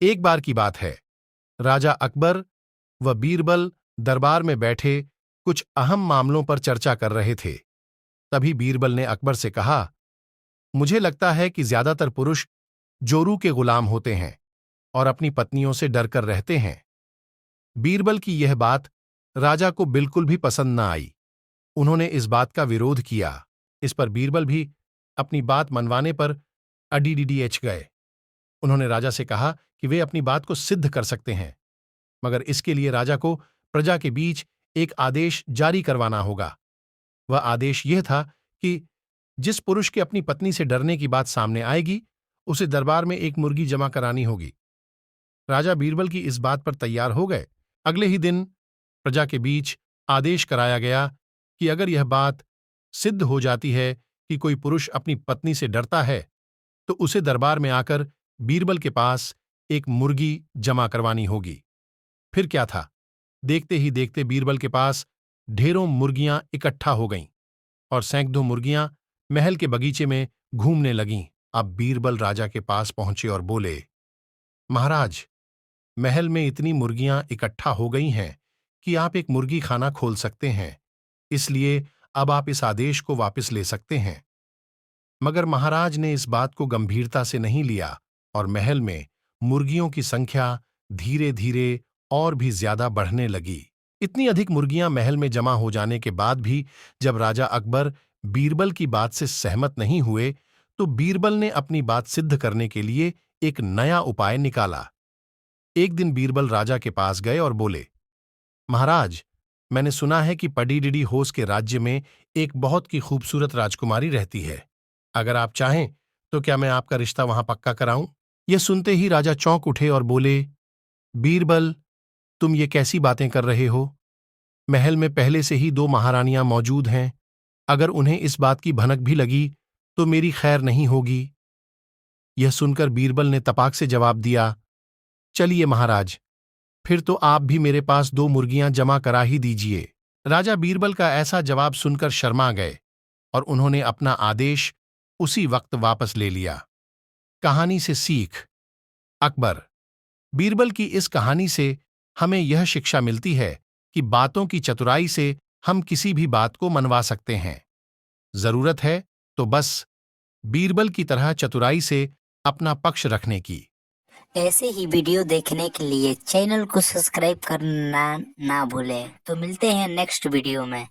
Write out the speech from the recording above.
एक बार की बात है, राजा अकबर व बीरबल दरबार में बैठे कुछ अहम मामलों पर चर्चा कर रहे थे। तभी बीरबल ने अकबर से कहा, मुझे लगता है कि ज्यादातर पुरुष जोरू के गुलाम होते हैं और अपनी पत्नियों से डरकर रहते हैं। बीरबल की यह बात राजा को बिल्कुल भी पसंद न आई। उन्होंने इस बात का विरोध किया। इस पर बीरबल भी अपनी बात मनवाने पर अडीडीडीएच गए। उन्होंने राजा से कहा कि वे अपनी बात को सिद्ध कर सकते हैं, मगर इसके लिए राजा को प्रजा के बीच एक आदेश जारी करवाना होगा। वह आदेश यह था कि जिस पुरुष के अपनी पत्नी से डरने की बात सामने आएगी, उसे दरबार में एक मुर्गी जमा करानी होगी। राजा बीरबल की इस बात पर तैयार हो गए। अगले ही दिन प्रजा के बीच आदेश कराया गया कि अगर यह बात सिद्ध हो जाती है कि कोई पुरुष अपनी पत्नी से डरता है, तो उसे दरबार में आकर बीरबल के पास एक मुर्गी जमा करवानी होगी। फिर क्या था, देखते ही देखते बीरबल के पास ढेरों मुर्गियां इकट्ठा हो गईं और सैकड़ों मुर्गियां महल के बगीचे में घूमने लगीं। अब बीरबल राजा के पास पहुंचे और बोले, महाराज, महल में इतनी मुर्गियां इकट्ठा हो गई हैं कि आप एक मुर्गी खाना खोल सकते हैं, इसलिए अब आप इस आदेश को वापस ले सकते हैं। मगर महाराज ने इस बात को गंभीरता से नहीं लिया और महल में मुर्गियों की संख्या धीरे धीरे और भी ज्यादा बढ़ने लगी। इतनी अधिक मुर्गियां महल में जमा हो जाने के बाद भी जब राजा अकबर बीरबल की बात से सहमत नहीं हुए, तो बीरबल ने अपनी बात सिद्ध करने के लिए एक नया उपाय निकाला। एक दिन बीरबल राजा के पास गए और बोले, महाराज, मैंने सुना है कि पडीडिडी होस के राज्य में एक बहुत की खूबसूरत राजकुमारी रहती है। अगर आप चाहें तो क्या मैं आपका रिश्ता वहां पक्का कराऊं? यह सुनते ही राजा चौंक उठे और बोले, बीरबल, तुम ये कैसी बातें कर रहे हो? महल में पहले से ही 2 महारानियां मौजूद हैं। अगर उन्हें इस बात की भनक भी लगी तो मेरी खैर नहीं होगी। यह सुनकर बीरबल ने तपाक से जवाब दिया, चलिए महाराज, फिर तो आप भी मेरे पास 2 मुर्गियां जमा करा ही दीजिए। राजा बीरबल का ऐसा जवाब सुनकर शर्मा गए और उन्होंने अपना आदेश उसी वक्त वापस ले लिया। कहानी से सीख। अकबर। बीरबल की इस कहानी से हमें यह शिक्षा मिलती है कि बातों की चतुराई से हम किसी भी बात को मनवा सकते हैं। जरूरत है तो बस बीरबल की तरह चतुराई से अपना पक्ष रखने की। ऐसे ही वीडियो देखने के लिए चैनल को सब्सक्राइब करना ना भूलें। तो मिलते हैं नेक्स्ट वीडियो में।